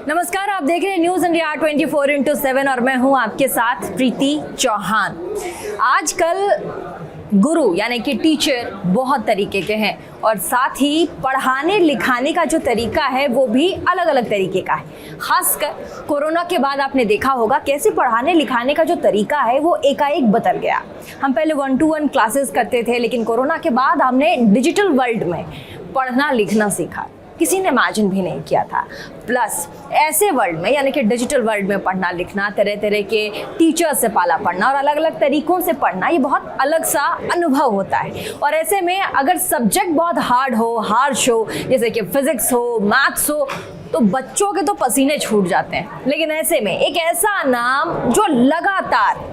नमस्कार, आप देख रहे हैं न्यूज इंडिया 24/7 और मैं हूं आपके साथ प्रीति चौहान। आजकल गुरु यानी कि टीचर बहुत तरीके के हैं और साथ ही पढ़ाने लिखाने का जो तरीका है वो भी अलग अलग तरीके का है। खासकर कोरोना के बाद आपने देखा होगा कैसे पढ़ाने लिखाने का जो तरीका है वो एकाएक बदल गया। हम पहले 1-to-1 क्लासेस करते थे, लेकिन कोरोना के बाद हमने डिजिटल वर्ल्ड में पढ़ना लिखना सीखा। किसी ने इमेजिन भी नहीं किया था। प्लस ऐसे वर्ल्ड में यानी कि डिजिटल वर्ल्ड में पढ़ना लिखना, तरह तरह के टीचर्स से पाला पढ़ना और अलग अलग तरीकों से पढ़ना, ये बहुत अलग सा अनुभव होता है। और ऐसे में अगर सब्जेक्ट बहुत हार्ड हो, हार्श हो, जैसे कि फिजिक्स हो, मैथ्स हो, तो बच्चों के तो पसीने छूट जाते हैं। लेकिन ऐसे में एक ऐसा नाम जो लगातार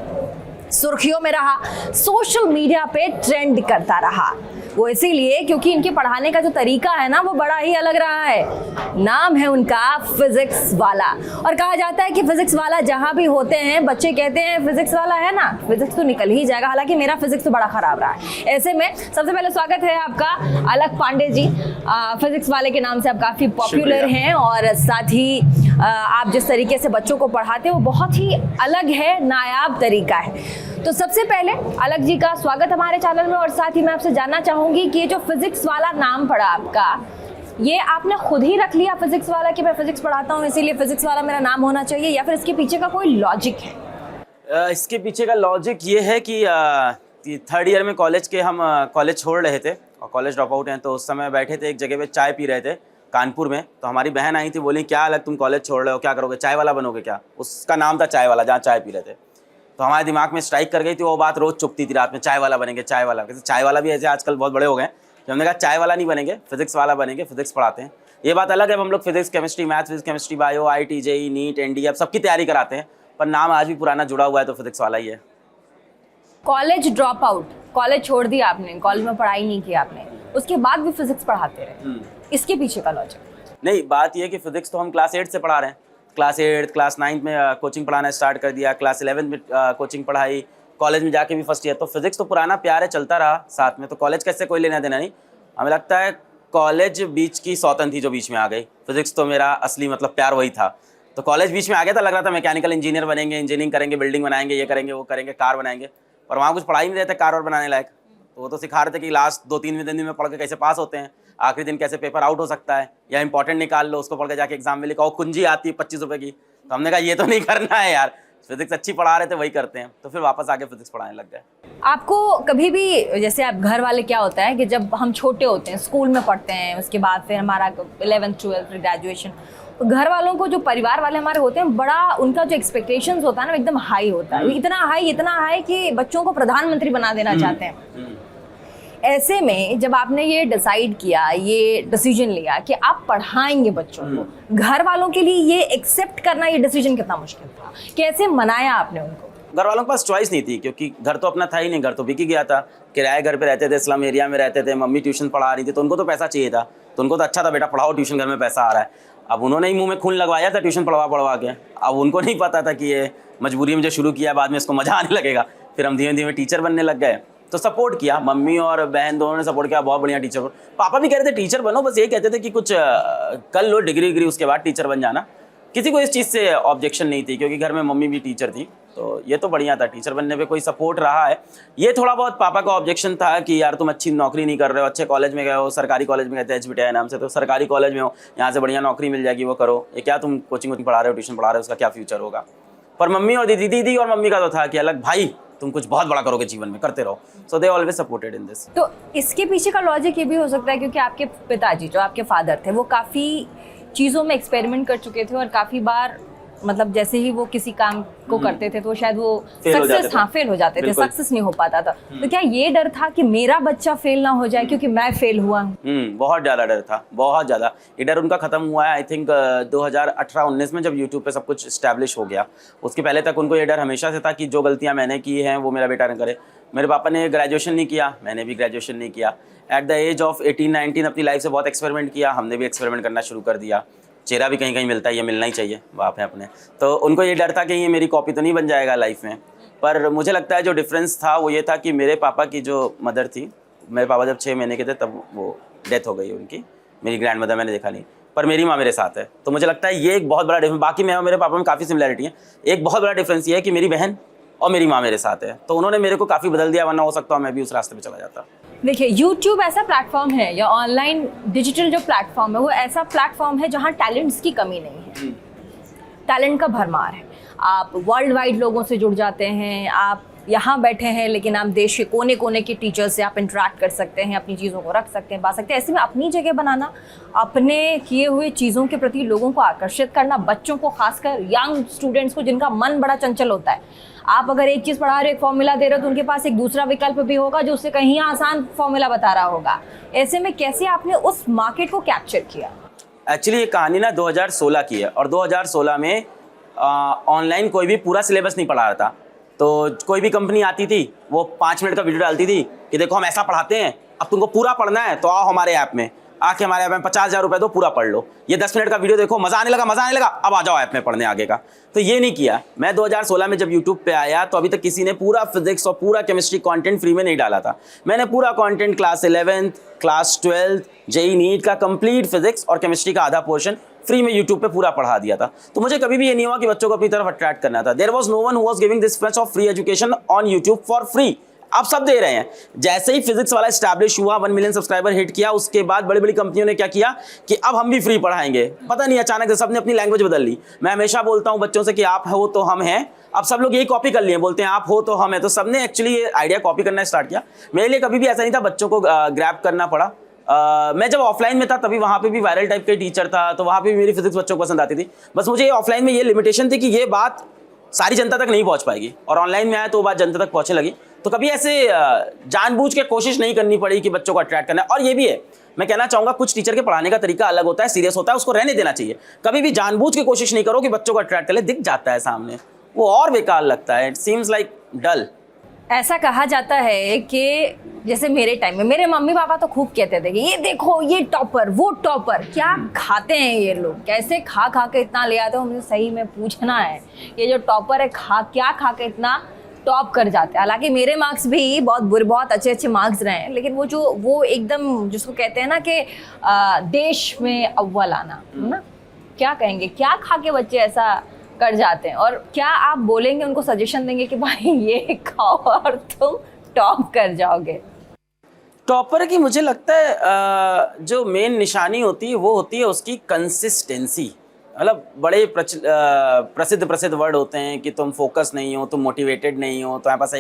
सुर्खियों में रहा, सोशल मीडिया पे ट्रेंड करता रहा, वो इसीलिए क्योंकि इनके पढ़ाने का जो तरीका है ना वो बड़ा ही अलग रहा है। नाम है उनका फिजिक्स वाला। और कहा जाता है कि फिजिक्स वाला जहां भी होते हैं बच्चे कहते हैं फिजिक्स वाला है ना, फिजिक्स तो निकल ही जाएगा। हालांकि मेरा फिजिक्स तो बड़ा खराब रहा है। ऐसे में सबसे पहले स्वागत है आपका अलक पांडे जी। फिजिक्स वाले के नाम से आप काफी पॉपुलर हैं और साथ ही आप जिस तरीके से बच्चों को पढ़ाते हैं वो बहुत ही अलग है, नायाब तरीका है। तो सबसे पहले अलक जी का स्वागत हमारे चैनल में। और साथ ही मैं आपसे जानना चाहूंगी कि ये जो फिजिक्स वाला नाम पड़ा आपका, ये आपने खुद ही रख लिया फिजिक्स वाला कि मैं फिजिक्स पढ़ाता हूँ इसीलिए फिजिक्स वाला मेरा नाम होना चाहिए, या फिर इसके पीछे का कोई लॉजिक है? इसके पीछे का लॉजिक ये है कि 3rd ईयर में कॉलेज के हम कॉलेज छोड़ रहे थे और कॉलेज ड्रॉप आउट हैं, तो उस समय बैठे थे एक जगह पे चाय पी रहे थे कानपुर में। तो हमारी बहन आई थी, बोली क्या अलग तुम कॉलेज छोड़ रहे हो, क्या करोगे, चाय वाला बनोगे क्या? उसका नाम था चाय वाला, जहाँ चाय पी रहे थे। तो हमारे दिमाग में स्ट्राइक कर गई थी वो बात, रोज चुपती थी रात में, चाय वाला बनेंगे, चाय वाला। कैसे चाय वाला भी ऐसे आजकल बहुत बड़े हो गए। तो हमने कहा चाय वाला नहीं बनेंगे, फिजिक्स वाला बनेंगे, फिजिक्स पढ़ाते हैं। ये बात अलग है, हम लोग physics chemistry, math, physics chemistry, bio, IIT, JEE, NEET, NDA अब सबकी तैयारी कराते हैं, पर नाम आज भी पुराना जुड़ा हुआ है तो फिजिक्स वाला ही है। कॉलेज ड्रॉप आउट, कॉलेज छोड़ दिया आपने, कॉलेज में पढ़ाई नहीं की आपने, उसके बाद भी फिजिक्स पढ़ाते रहे, इसके पीछे का लॉजिक? नहीं, बात यह है कि फिजिक्स तो हम क्लास 8 से पढ़ा रहे हैं। क्लास 8, क्लास 9 में कोचिंग पढ़ाना स्टार्ट कर दिया, क्लास 11 में कोचिंग पढ़ाई, कॉलेज में जाके भी फर्स्ट ईयर। तो फिजिक्स तो पुराना प्यार है, चलता रहा साथ में, तो कॉलेज कैसे कोई लेना देना नहीं। हमें लगता है कॉलेज बीच की सौतन थी जो बीच में आ गई। फिजिक्स तो मेरा असली मतलब प्यार वही था, तो कॉलेज बीच में आ गया था। लग रहा था मैकेनिकल इंजीनियर बनेंगे, इंजीनियरिंग करेंगे, बिल्डिंग बनाएंगे, ये करेंगे, वो करेंगे, कार बनाएंगे, पर वहाँ कुछ पढ़ाई नहीं रहते कार और बनाने लायक। तो वो तो सिखा रहे थे कि लास्ट 2-3 दिन में पढ़ के कैसे पास होते हैं, आखिरी दिन कैसे पेपर आउट हो सकता है, या इंपॉर्टेंट निकाल लो उसको पढ़ के जाके एग्जाम में लिखाओ, कुंजी आती है 25 रुपये की। तो हमने कहा ये तो नहीं करना है यार, फिजिक्स अच्छी पढ़ा रहे थे वही करते हैं, तो फिर वापस आके फिजिक्स पढ़ाने लग गए। आपको कभी भी, जैसे आप घर वाले, क्या होता है कि जब हम छोटे होते हैं, स्कूल में पढ़ते हैं, उसके बाद फिर हमारा 11th 12th ग्रेजुएशन, तो घर वालों को, जो परिवार वाले हमारे होते हैं, बड़ा उनका जो एक्सपेक्टेशंस होता है ना एकदम हाई होता है, इतना हाई कि बच्चों को प्रधानमंत्री बना देना चाहते हैं। ऐसे में जब आपने ये डिसाइड किया, ये डिसीजन लिया कि आप पढ़ाएंगे बच्चों को, घर वालों के लिए ये एक्सेप्ट करना, ये डिसीजन कितना मुश्किल था? कैसे मनाया आपने उनको? घर वालों के पास चॉइस नहीं थी, क्योंकि घर तो अपना था ही नहीं, घर तो बिक ही गया था। किराए घर पे रहते थे, स्लम एरिया में रहते थे, मम्मी ट्यूशन पढ़ा रही थी, तो उनको तो पैसा चाहिए था। तो उनको तो अच्छा था, बेटा पढ़ाओ, ट्यूशन घर में पैसा आ रहा है। अब उन्होंने ही मुंह में खून लगवाया था ट्यूशन पढ़वा के। अब उनको नहीं पता था कि ये मजबूरी में जो शुरू किया बाद में इसको मजा आने लगेगा। फिर हम धीमे धीमे टीचर बनने लग गए, तो सपोर्ट किया, मम्मी और बहन दोनों ने सपोर्ट किया, बहुत बढ़िया टीचर। पापा भी कह रहे थे टीचर बनो, बस ये कहते थे कि कुछ कर लो डिग्री उसके बाद टीचर बन जाना। किसी को इस चीज़ से ऑब्जेक्शन नहीं थी, क्योंकि घर में मम्मी भी टीचर थी, तो ये तो बढ़िया था, टीचर बनने पे कोई सपोर्ट रहा है। ये थोड़ा बहुत पापा का ऑब्जेक्शन था कि यार तुम अच्छी नौकरी नहीं कर रहे हो, अच्छे कॉलेज में गए हो, सरकारी कॉलेज में गए थे HBTI नाम से, तो सरकारी कॉलेज में हो, यहाँ से बढ़िया नौकरी मिल जाएगी, वो करो। ये क्या तुम कोचिंग पढ़ा रहे हो, ट्यूशन पढ़ा रहे हो, उसका क्या फ्यूचर होगा? पर मम्मी और दीदी और मम्मी का तो था कि अलग भाई तुम कुछ बहुत बड़ा करोगे जीवन में, करते रहो। So they always supported in this. तो इसके पीछे का लॉजिक ये भी हो सकता है क्योंकि आपके पिताजी, जो आपके फादर थे, वो काफ़ी चीज़ों में एक्सपेरिमेंट कर चुके थे और काफ़ी बार, मतलब जैसे ही वो किसी काम को करते थे तो शायद वो फेल हो जाते थे, सक्सेस नहीं हो पाता था। तो क्या ये डर था कि मेरा बच्चा फेल ना हो जाए क्योंकि मैं फेल हुआ हूँ? बहुत ज़्यादा डर था, बहुत ज़्यादा। ये डर उनका ख़त्म हुआ है आई थिंक 2018-19 में, जब यूट्यूब पे सब कुछ इस्टेब्लिश हो गया। उसके पहले तक उनको ये डर हमेशा से था कि जो गलतियाँ मैंने की हैं वो मेरा बेटा न करे। मेरे पापा ने ग्रेजुएशन नहीं किया, मैंने भी ग्रेजुएशन नहीं किया। एट द एज ऑफ 18-19 अपनी लाइफ से बहुत एक्सपेरिमेंट किया, हमने भी एक्सपेरिमेंट करना शुरू कर दिया। चेहरा भी कहीं कहीं मिलता है, ये मिलना ही चाहिए, बाप है अपने। तो उनको ये डर था कि ये मेरी कॉपी तो नहीं बन जाएगा लाइफ में। पर मुझे लगता है जो डिफरेंस था वो ये था कि मेरे पापा की जो मदर थी, मेरे पापा जब 6 महीने के थे तब वो डेथ हो गई उनकी, मेरी ग्रैंड मदर, मैंने देखा नहीं। पर मेरी माँ मेरे साथ है। तो मुझे लगता है ये एक बहुत बड़ा डिफरेंस, बाकी मैं और मेरे पापा में काफ़ी सिमिलरिटी है, एक बहुत बड़ा डिफरेंस ये है कि मेरी बहन और मेरी माँ मेरे साथ है, तो उन्होंने मेरे को काफ़ी बदल दिया, वरना हो सकता है मैं भी उस रास्ते पे चला जाता। देखिए, YouTube ऐसा प्लेटफॉर्म है या ऑनलाइन डिजिटल जो प्लेटफॉर्म है वो ऐसा प्लेटफॉर्म है जहाँ टैलेंट्स की कमी नहीं है, टैलेंट का भरमार है। आप वर्ल्ड वाइड लोगों से जुड़ जाते हैं, आप यहाँ बैठे हैं लेकिन आप देश के कोने कोने के टीचर से आप इंटरेक्ट कर सकते हैं, अपनी चीज़ों को रख सकते हैं, पा सकते हैं। ऐसे में अपनी जगह बनाना, अपने किए हुए चीज़ों के प्रति लोगों को आकर्षित करना, बच्चों को, खासकर यंग स्टूडेंट्स को जिनका मन बड़ा चंचल होता है, आप अगर एक चीज़ पढ़ा रहे हो, एक फॉर्मूला दे रहे हो, तो उनके पास एक दूसरा विकल्प भी होगा जो उससे कहीं आसान फॉर्मूला बता रहा होगा। ऐसे में कैसे आपने उस मार्केट को कैप्चर किया? एक्चुअली ये कहानी ना 2016 की है, और 2016 में ऑनलाइन कोई भी पूरा सिलेबस नहीं पढ़ा रहा था। तो कोई भी कंपनी आती थी, वो 5 मिनट का वीडियो डालती थी कि देखो हम ऐसा पढ़ाते हैं, अब तुमको पूरा पढ़ना है तो आओ हमारे ऐप में, आके हमारे ऐप में 50,000 रुपये दो, पूरा पढ़ लो। ये 10 मिनट का वीडियो देखो, मज़ा आने लगा, अब आ जाओ ऐप में पढ़ने आगे का। तो ये नहीं किया। मैं 2016 में जब यूट्यूब पे आया तो अभी तक किसी ने पूरा फिजिक्स और पूरा केमिस्ट्री कंटेंट फ्री में नहीं डाला था। मैंने पूरा content class 11th, class 12th, JEE NEET का कंप्लीट फिजिक्स और केमिस्ट्री का आधा पोर्शन फ्री में यूट्यूब पे पूरा पढ़ा दिया था। तो मुझे कभी भी ये नहीं हुआ कि बच्चों को अपनी तरफ अट्रैक्ट करना था। There was no one who was giving this much of free education on YouTube for free. आप सब दे रहे हैं। जैसे ही फिजिक्स वाला एस्टैब्लिश हुआ, 1 मिलियन सब्सक्राइबर हिट किया, उसके बाद बड़ी बड़ी कंपनियों ने क्या किया कि अब हम भी फ्री पढ़ाएंगे। पता नहीं अचानक से सबने अपनी लैंग्वेज बदल ली। मैं हमेशा बोलता हूँ बच्चों से कि आप हो तो हम हैं। अब सब लोग यही कॉपी कर लिए, बोलते हैं आप हो तो हम हैं। तो सबने एक्चुअली ये आइडिया कॉपी करना स्टार्ट किया। मेरे लिए कभी भी ऐसा नहीं था, बच्चों को ग्रैब करना पड़ा। मैं जब ऑफलाइन में था तभी वहाँ पे भी वायरल टाइप के टीचर था, तो वहाँ पे भी मेरी फिजिक्स बच्चों को पसंद आती थी। बस मुझे ऑफलाइन में ये लिमिटेशन थी कि ये बात सारी जनता तक नहीं पहुँच पाएगी, और ऑनलाइन में आया तो वो बात जनता तक पहुँचने लगी। तो कभी ऐसे जानबूझ के कोशिश नहीं करनी पड़ी कि बच्चों को अट्रैक्ट करना है। और ये भी है, मैं कहना चाहूँगा कुछ टीचर के पढ़ाने का तरीका अलग होता है, सीरियस होता है, उसको रहने देना चाहिए। कभी भी जानबूझ के कोशिश नहीं करो कि बच्चों को अट्रैक्ट कर ले। दिख जाता है सामने, वो और बेकार लगता है। इट सीम्स लाइक डल। ऐसा कहा जाता है कि जैसे मेरे टाइम में मेरे मम्मी पापा तो खूब कहते थे कि ये देखो ये टॉपर, वो टॉपर, क्या खाते हैं ये लोग, कैसे खा खा के इतना ले आते हो। मुझे सही में पूछना है, ये जो टॉपर है क्या खा के इतना टॉप कर जाते हैं। हालांकि मेरे मार्क्स भी बहुत बुरे, बहुत अच्छे मार्क्स रहे हैं, लेकिन वो एकदम जिसको कहते हैं ना कि देश में अव्वल आना, है ना। क्या कहेंगे, क्या खा के बच्चे ऐसा कर जाते हैं, और क्या आप बोलेंगे उनको, सजेशन देंगे कि भाई ये खाओ और तुम टॉप कर जाओगे? टॉपर की मुझे लगता है जो मेन निशानी होती है वो होती है उसकी कंसिस्टेंसी। मतलब बड़े प्रसिद्ध वर्ड होते हैं कि तुम फोकस नहीं हो, तुम मोटिवेटेड नहीं हो, तो यहाँ पास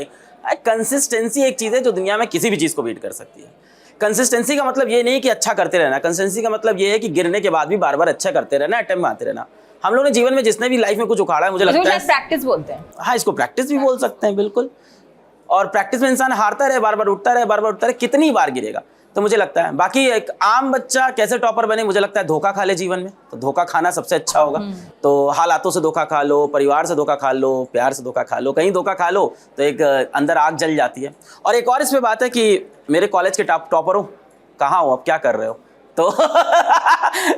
कंसिस्टेंसी एक चीज़ है जो दुनिया में किसी भी चीज़ को बीट कर सकती है। कंसिस्टेंसी का मतलब ये नहीं कि अच्छा करते रहना, कंसिस्टेंसी का मतलब ये है कि गिरने के बाद भी बार बार अच्छा करते रहना, अटेम्प्ट मारते रहना। हम लोगों ने जीवन में जिसने भी लाइफ में कुछ उखाड़ा है, मुझे लगता है प्रैक्टिस बोलते हैं। हाँ, इसको प्रैक्टिस भी बोल सकते हैं, बिल्कुल। और प्रैक्टिस में इंसान हारता रहे, बार बार उठता रहे, कितनी बार गिरेगा। तो मुझे लगता है बाकी एक आम बच्चा कैसे टॉपर बने, मुझे लगता है धोखा खा ले जीवन में, तो धोखा खाना सबसे अच्छा होगा। तो हालातों से धोखा खा लो, परिवार से धोखा खा लो, प्यार से धोखा खा लो, कहीं धोखा खा लो तो एक अंदर आग जल जाती है। और एक और इसमें बात है कि मेरे कॉलेज के टॉपर हो, कहाँ हो, अब क्या कर रहे हो, तो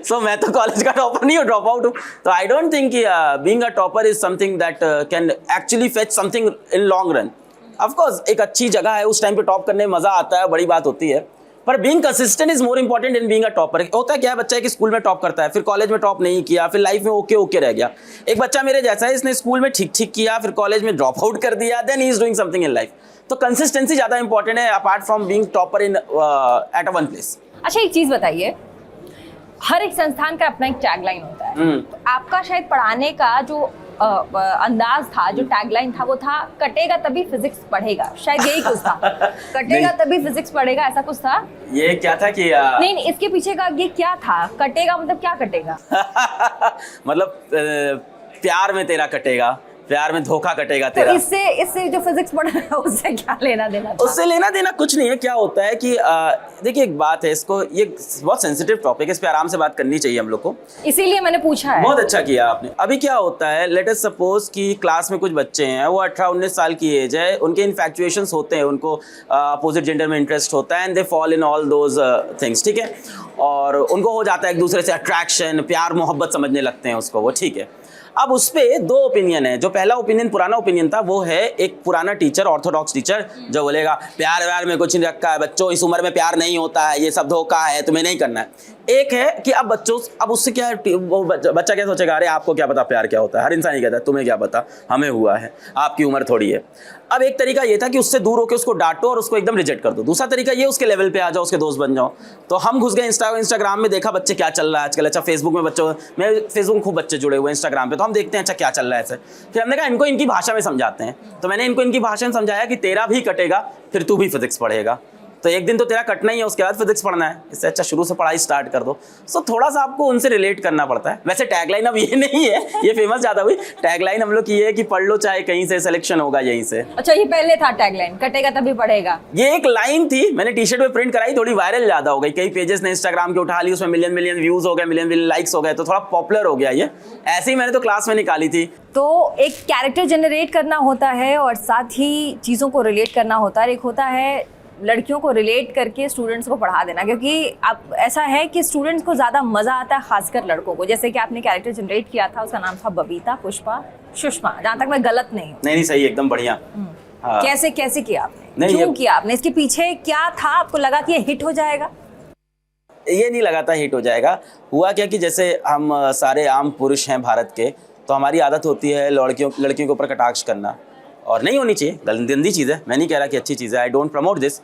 सो मैं तो कॉलेज का टॉपर नहीं हूँ, ड्रॉप आउट हूँ। तो आई डोंट थिंक कि being a topper is something that can actually fetch something in long run. Of course एक अच्छी जगह है, उस टाइम पे टॉप करने में मजा आता है, बड़ी बात होती है, पर being consistent is more important in being a topper. होता है क्या है, बच्चा है कि स्कूल में टॉप करता है, फिर कॉलेज में टॉप नहीं किया, फिर लाइफ में ओके रह गया। एक बच्चा मेरे जैसा है, इसने स्कूल में ठीक किया, फिर कॉलेज में ड्रॉप आउट कर दिया, then he is doing something in life. तो कंसिस्टेंसी ज्यादा इंपॉर्टेंट है apart from being topper in at a one place. अच्छा, एक चीज बताइए, हर एक संस्थान का अपना एक टैगलाइन होता है। तो आपका शायद पढ़ाने का जो अंदाज था, जो टैगलाइन था, वो था कटेगा तभी फिजिक्स पढ़ेगा, शायद यही कुछ था। कटेगा तभी फिजिक्स पढ़ेगा, ऐसा कुछ था। ये क्या था कि नहीं, इसके पीछे का ये क्या था? कटेगा मतलब क्या कटेगा? मतलब प्यार में तेरा कटेगा, प्यार में धोखा कटेगा तेरा। तो इससे जो फिजिक्स पढ़ रहा है उससे क्या लेना देना था? उससे लेना देना कुछ नहीं है। क्या होता है कि देखिए एक बात है, इसको ये बहुत सेंसिटिव टॉपिक है, इस पे आराम से बात करनी चाहिए हम लोग को, इसीलिए मैंने पूछा है। बहुत अच्छा किया आपने। अभी क्या होता है, लेट अस सपोज कि क्लास में कुछ बच्चे हैं, वो 18-19 साल की एज है, उनके इन्फैक्चुएशंस होते हैं, उनको अपोजिट जेंडर में इंटरेस्ट होता है, and they fall in all those things, ठीक है। और उनको हो जाता है एक दूसरे से अट्रैक्शन, प्यार मोहब्बत समझने लगते हैं उसको, वो ठीक है। अब उस पे दो ओपिनियन है। जो पहला ओपिनियन, पुराना ओपिनियन था, वो है एक पुराना टीचर, ऑर्थोडॉक्स टीचर, जो बोलेगा प्यार व्यार में कुछ नहीं रखा है, बच्चों इस उम्र में प्यार नहीं होता है, ये सब धोखा है, तुम्हें नहीं करना है। एक है कि अब उससे क्या वो बच्चा क्या सोचेगा, अरे आपको क्या पता प्यार क्या होता है, हर इंसान ही कहता है तुम्हें क्या पता, हमें हुआ है, आपकी उम्र थोड़ी है। अब एक तरीका ये था कि उससे दूर होकर उसको डांटो और उसको एकदम रिजेक्ट कर दो। दूसरा तरीका ये उसके लेवल पे आ जाओ, उसके दोस्त बन जाओ। तो हम घुस गए इंस्टाग्राम में, देखा बच्चे क्या चल रहा है आजकल। अच्छा फेसबुक में फेसबुक में खूब बच्चे जुड़े हुए हैं इंस्टाग्राम पे, तो हम देखते हैं अच्छा क्या चल रहा है ऐसे। फिर हमने कहा इनको इनकी भाषा में समझाते हैं। तो मैंने इनको इनकी भाषा में समझाया कि तेरा भी कटेगा, फिर तू भी फिजिक्स पढ़ेगा, तो एक दिन तो तेरा कटना ही है, उसके बाद फिजिक्स पढ़ना है, इससे अच्छा शुरू से पढ़ाई स्टार्ट कर दो। सो थोड़ा सा आपको उनसे रिलेट करना पड़ता है। वैसे टैगलाइन अब ये नहीं है, ये फेमस ज़्यादा हुई। टैगलाइन हम लोग की है कि पढ़ लो चाहे कहीं से, सिलेक्शन होगा यहीं से। अच्छा, ये पहले था टैगलाइन, कटेगा तभी पढ़ेगा। ये एक लाइन थी, मैंने टी शर्ट पे प्रिंट कराई, थोड़ी वायरल ज़्यादा हो गई, कई पेजेस ने इंस्टाग्राम के उठा ली, उसमें मिलियन मिलियन व्यूज हो गए, मिलियन मिलियन लाइक्स हो गए, तो थोड़ा पॉपुलर हो गया ये। ऐसे ही मैंने तो क्लास में निकाली थी। तो एक कैरेक्टर जनरेट करना होता है और साथ ही चीज़ों को रिलेट करना होता है। एक होता है लड़कियों को रिलेट करके स्टूडेंट्स को पढ़ा देना, क्योंकि अब ऐसा है कि स्टूडेंट्स को ज़्यादा मज़ा आता है, खासकर लड़कों को। जैसे कि आपने कैरेक्टर जनरेट किया था, उसका नाम था बबीता, पुष्पा, सुषमा, जहाँ तक मैं गलत नहीं हूँ। नहीं सही, एकदम बढ़िया। हाँ। कैसे किया आपने, क्यों किया आपने, इसके पीछे क्या था? आपको लगा कि ये हिट हो जाएगा? ये नहीं लगा था हिट हो जाएगा। हुआ क्या कि जैसे हम सारे आम पुरुष हैं भारत के, तो हमारी आदत होती है लड़कियों के ऊपर कटाक्ष करना, और नहीं होनी चाहिए, गंदी चीज़ है। मैं नहीं कह रहा कि अच्छी चीज़ है, आई डोंट प्रमोट दिस।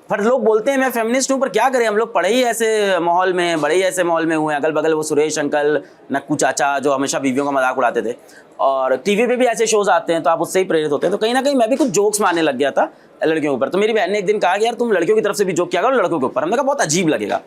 पर लोग बोलते हैं मैं फेमिनिस्ट हूँ, पर क्या करें, हम लोग पढ़े ही ऐसे माहौल में, बड़े ही ऐसे माहौल में हुए। अगल बगल वो सुरेश अंकल, नक्कू चाचा जो हमेशा बीवियों का मजाक उड़ाते थे, और टीवी पे भी ऐसे शोज आते हैं, तो आप उससे ही प्रेरित होते हैं। तो कहीं ना कहीं मैं भी कुछ जोक्स मारने लग गया था लड़कियों के ऊपर। तो मेरी बहन ने एक दिन कहा कि यार तुम लड़कियों की तरफ से भी जोक किया करो लड़कों के ऊपर। हमने कहा बहुत अजीब लगेगा।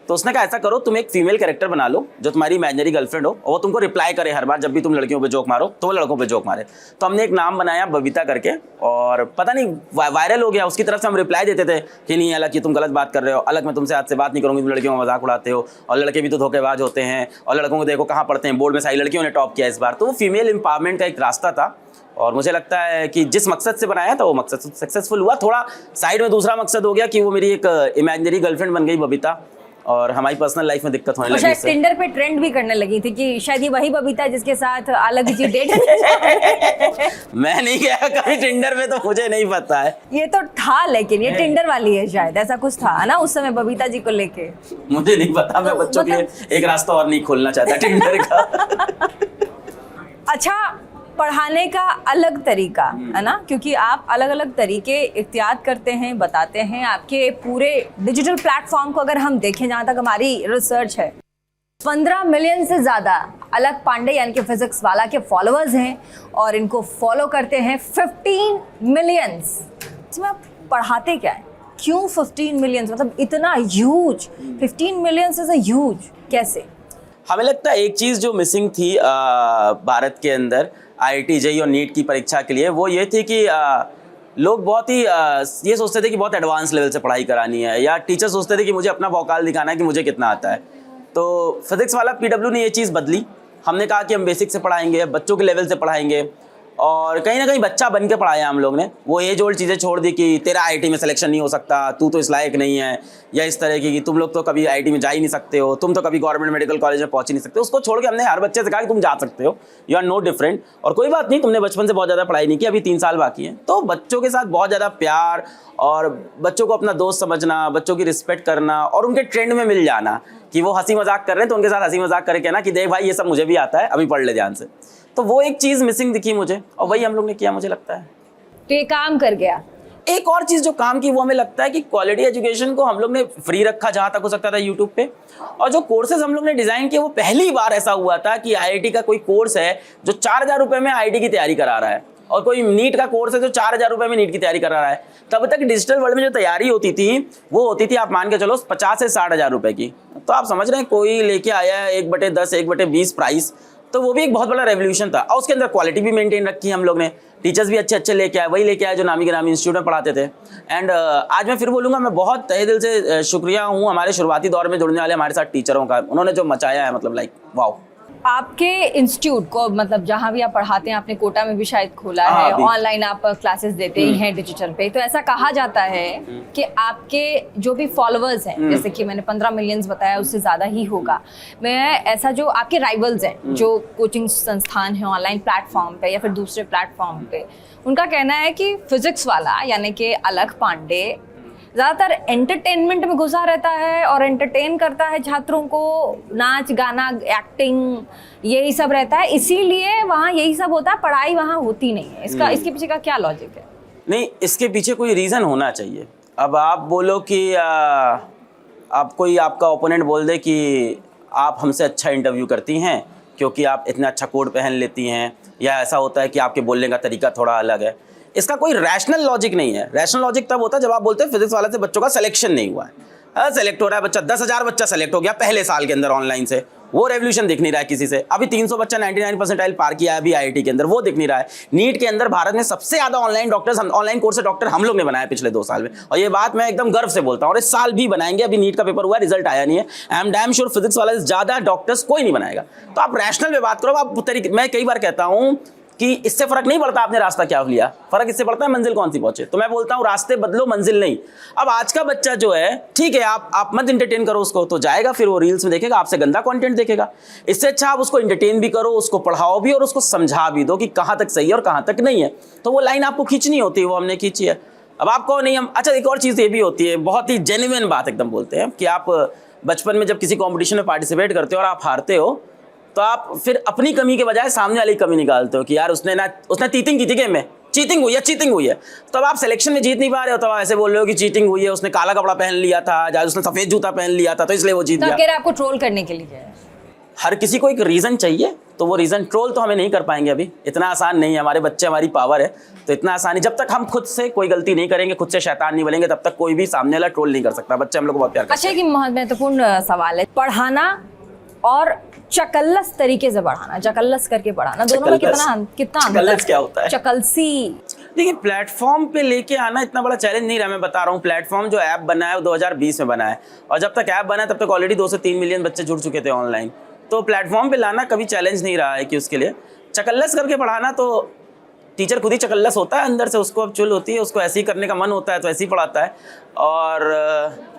तो उसने कहा ऐसा करो, तुम एक फीमेल कैरेक्टर बना लो जो तुम्हारी इमेजिनरी गर्लफ्रेंड हो, और वो तुमको रिप्लाई करे हर बार जब भी तुम लड़कियों पे जोक मारो, तो वो लड़कों पे जोक मारे। तो हमने एक नाम बनाया बबीता करके, और पता नहीं वायरल हो गया। उसकी तरफ से हम रिप्लाई देते थे कि नहीं अलग, कि तुम गलत बात कर रहे हो, अलग मैं तुमसे आज से बात नहीं करूँगी, तुम लड़कियों का मजाक उड़ाते हो, और लड़के भी तो धोखेबाज होते हैं, और लड़कों को देखो कहाँ पढ़ते हैं, बोर्ड में सारी लड़कियों ने टॉप किया इस बार। तो वो फीमेल एम्पावरमेंट का एक रास्ता था, और मुझे लगता है कि जिस मकसद से बनाया था वो मकसद सक्सेसफुल हुआ। थोड़ा साइड में दूसरा मकसद हो गया कि वो मेरी एक इमेजिनरी गर्लफ्रेंड बन गई बबीता, और हमारी पर्सनल लाइफ में दिक्कत होने लगी। शायद टिंडर पे ट्रेंड भी करने लगी थी कि शायद ये वही बबीता जिसके साथ अलग जी डेट मैं नहीं गया कभी टिंडर में, तो मुझे नहीं पता है। ये तो था, लेकिन ये टिंडर वाली है शायद, ऐसा कुछ था ना उस समय बबीता जी को लेके। मुझे नहीं पता, मैं बच्चों के लिए एक रास्ता और नहीं खोलना चाहता टिंडर का। अच्छा, पढ़ाने का अलग तरीका है ना, क्योंकि आप अलग अलग तरीके इख्तियार करते हैं, बताते हैं। आपके पूरे डिजिटल प्लेटफॉर्म को अगर हम देखें, जहाँ तक हमारी रिसर्च है, 15 मिलियन से ज़्यादा अलग पांडे यानी कि फिजिक्स वाला के फॉलोअर्स हैं, और इनको फॉलो करते हैं 15 मिलियंस। इसमें आप पढ़ाते क्या है, क्यों 15 मिलियंस, मतलब इतना huge, 15 millions is a huge, कैसे? हमें लगता है एक चीज़ जो मिसिंग थी भारत के अंदर IIT JEE और नीट की परीक्षा के लिए, वो ये थी कि लोग बहुत ही ये सोचते थे कि बहुत एडवांस लेवल से पढ़ाई करानी है, या टीचर सोचते थे कि मुझे अपना भौकाल दिखाना है कि मुझे कितना आता है। तो फिजिक्स वाला PW ने ये चीज़ बदली। हमने कहा कि हम बेसिक से पढ़ाएंगे, बच्चों के लेवल से पढ़ाएंगे, और कहीं ना कहीं बच्चा बन के पढ़ाया हम लोग ने। वो एज ओल्ड चीज़ें छोड़ दी कि तेरा IIT में सिलेक्शन नहीं हो सकता, तू तो इस लायक नहीं है, या इस तरह की कि तुम लोग तो कभी IIT में जा ही नहीं सकते हो, तुम तो कभी गवर्नमेंट मेडिकल कॉलेज में पहुंच ही नहीं सकते। उसको छोड़ के हमने हर बच्चे से कहा कि तुम जा सकते हो, यू आर नो डिफरेंट, और कोई बात नहीं, तुमने बचपन से बहुत ज़्यादा पढ़ाई नहीं की, अभी 3 साल बाकी हैं। तो बच्चों के साथ बहुत ज़्यादा प्यार, और बच्चों को अपना दोस्त समझना, बच्चों की रिस्पेक्ट करना, और उनके ट्रेंड में मिल जाना कि वो हंसी मजाक कर रहे हैं तो उनके साथ हंसी मजाक करके कहना कि देख भाई ये सब मुझे भी आता है, अभी पढ़ ले ध्यान से। तो वो एक चीज़ मिसिंग दिखी मुझे, और वही हम लोग ने किया, मुझे लगता है। तो ये काम कर गया। एक और चीज़ जो काम की वो हमें लगता है कि क्वालिटी एजुकेशन को हम लोग ने फ्री रखा जहाँ तक हो सकता था यूट्यूब पे, और जो कोर्सेज हम लोग ने डिज़ाइन किए वो पहली बार ऐसा हुआ था कि IIT का कोई कोर्स है जो 4000 रुपये में IIT की तैयारी करा रहा है, और कोई नीट का कोर्स है जो 4000 रुपये में नीट की तैयारी करा रहा है। तब तक डिजिटल वर्ल्ड में जो तैयारी होती थी वो होती थी, आप मान के चलो 50 से 60,000 रुपये की। तो आप समझ रहे हैं, कोई लेके आया है 1/10 1/20 प्राइस, तो वो भी एक बहुत बड़ा रेवोल्यूशन था। और उसके अंदर क्वालिटी भी मेंटेन रखी हम लोग ने, टीचर्स भी अच्छे अच्छे लेके आए, वही लेके आए जो नामी के नामी इंस्टीट्यूट में पढ़ाते थे। एंड आज मैं फिर बोलूँगा, मैं बहुत तहे दिल से शुक्रिया हूँ हमारे शुरुआती दौर में जुड़ने वाले हमारे साथ टीचरों का। उन्होंने जो मचाया है, मतलब लाइक वाओ। आपके इंस्टीट्यूट को, मतलब जहाँ भी आप पढ़ाते हैं, आपने कोटा में भी शायद खोला है, ऑनलाइन आप क्लासेस देते ही हैं डिजिटल पे, तो ऐसा कहा जाता है कि आपके जो भी फॉलोअर्स हैं, जैसे कि मैंने 15 मिलियंस बताया, उससे ज़्यादा ही होगा, मैं ऐसा जो आपके राइवल्स हैं, जो कोचिंग संस्थान हैं ऑनलाइन प्लेटफॉर्म पे या फिर दूसरे प्लेटफॉर्म पे, उनका कहना है कि फिजिक्स वाला यानी कि अलख पांडे ज़्यादातर एंटरटेनमेंट में घुसा रहता है और एंटरटेन करता है छात्रों को, नाच गाना एक्टिंग यही सब रहता है, इसीलिए वहाँ यही सब होता है, पढ़ाई वहाँ होती नहीं है। इसके पीछे का क्या लॉजिक है? नहीं, इसके पीछे कोई रीज़न होना चाहिए। अब आप बोलो कि आप कोई आपका ओपोनेंट बोल दे कि आप हमसे अच्छा इंटरव्यू करती हैं क्योंकि आप इतना अच्छा कोट पहन लेती हैं, या ऐसा होता है कि आपके बोलने का तरीका थोड़ा अलग है। इसका कोई रैशनल लॉजिक नहीं है। रैशनल लॉजिक तब होता है जब आप बोलते हैं फिजिक्स वाले से बच्चों का सिलेक्शन नहीं हुआ है। सेलेक्ट हो रहा है बच्चा, 10,000 बच्चा सेलेक्ट हो गया पहले साल के अंदर ऑनलाइन से, वो रेवोल्यूशन दिख नहीं रहा है किसी से। अभी 300 बच्चा 99 परसेंटाइल पार किया है अभी आईआईटी के अंदर, वो दिख नहीं रहा है। नीट के अंदर भारत में सबसे ज़्यादा ऑनलाइन डॉक्टर्स, ऑनलाइन कोर्स से डॉक्टर हम लोग ने बनाया पिछले 2 साल में, और ये बात मैं एकदम गर्व से बोलता हूँ। और इस साल भी बनाएंगे। अभी नीट का पेपर हुआ, रिजल्ट आया नहीं है। I am damn sure physics वाला से ज़्यादा डॉक्टर्स कोई नहीं बनाएगा। तो आप रैशनल में बात करो। आप तरीके, मैं कई बार कहता हूँ कि इससे फर्क नहीं पड़ता आपने रास्ता क्या लिया, फर्क इससे पड़ता है मंजिल कौन सी पहुंचे। तो मैं बोलता हूं रास्ते बदलो, मंजिल नहीं। अब आज का बच्चा जो है, ठीक है, आप मत इंटरटेन करो उसको, तो जाएगा फिर वो रील्स में देखेगा, आपसे गंदा कंटेंट देखेगा। इससे अच्छा आप उसको इंटरटेन भी करो, उसको पढ़ाओ भी और उसको समझा भी दो कि कहां तक सही है और कहां तक नहीं है। तो वो लाइन आपको खींचनी होती है, वो हमने खींची है। अब आपको नहीं हम, अच्छा एक और चीज़ ये भी होती है, बहुत ही जेन्युइन बात एकदम बोलते हैं कि आप बचपन में जब किसी कॉम्पिटिशन में पार्टिसिपेट करते हो और आप हारते हो, तो आप फिर अपनी कमी के बजाय सामने वाली कमी निकालते हो कि यार उसने चीटिंग की थी, गेम में चीटिंग हुई है। तो अब आप सिलेक्शन में जीत नहीं पा रहे हो, तो आप ऐसे बोल रहे हो कि चीटिंग हुई है, उसने काला कपड़ा पहन लिया था, या उसने सफेद जूता पहन लिया था तो इसलिए वो जीत गया। आपको ट्रोल करने के लिए हर किसी को एक रीज़न चाहिए, तो वो रीज़न ट्रोल तो हमें नहीं कर पाएंगे अभी, इतना आसान नहीं है। हमारे बच्चे हमारी पावर है, तो इतना आसान नहीं। जब तक हम खुद से कोई गलती नहीं करेंगे, खुद से शैतान नहीं बनेंगे, तब तक कोई भी सामने वाला ट्रोल नहीं कर सकता। बच्चे हम लोग को बहुत प्यार करते हैं। अच्छा, कि बहुत महत्वपूर्ण सवाल है, पढ़ाना और चकल्लस तरीके से पढ़ाना, चकल्लस करके पढ़ाना, दोनों में कितना चकल्लस क्या होता है? चकलसी। देखिए, प्लेटफॉर्म पे लेके आना इतना बड़ा चैलेंज नहीं रहा। मैं बता रहा हूँ, प्लेटफॉर्म जो ऐप बना है वो 2020 में बना है, और जब तक ऐप बना है तब तक ऑलरेडी 2 से 3 मिलियन बच्चे जुड़ चुके थे ऑनलाइन। तो प्लेटफॉर्म पे लाना कभी चैलेंज नहीं रहा है कि उसके लिए चकल्लस करके पढ़ाना, तो टीचर खुद ही चकल्लस होता है अंदर से, उसको अब चुल होती है, उसको ऐसे ही करने का मन होता है तो ऐसे ही पढ़ाता है। और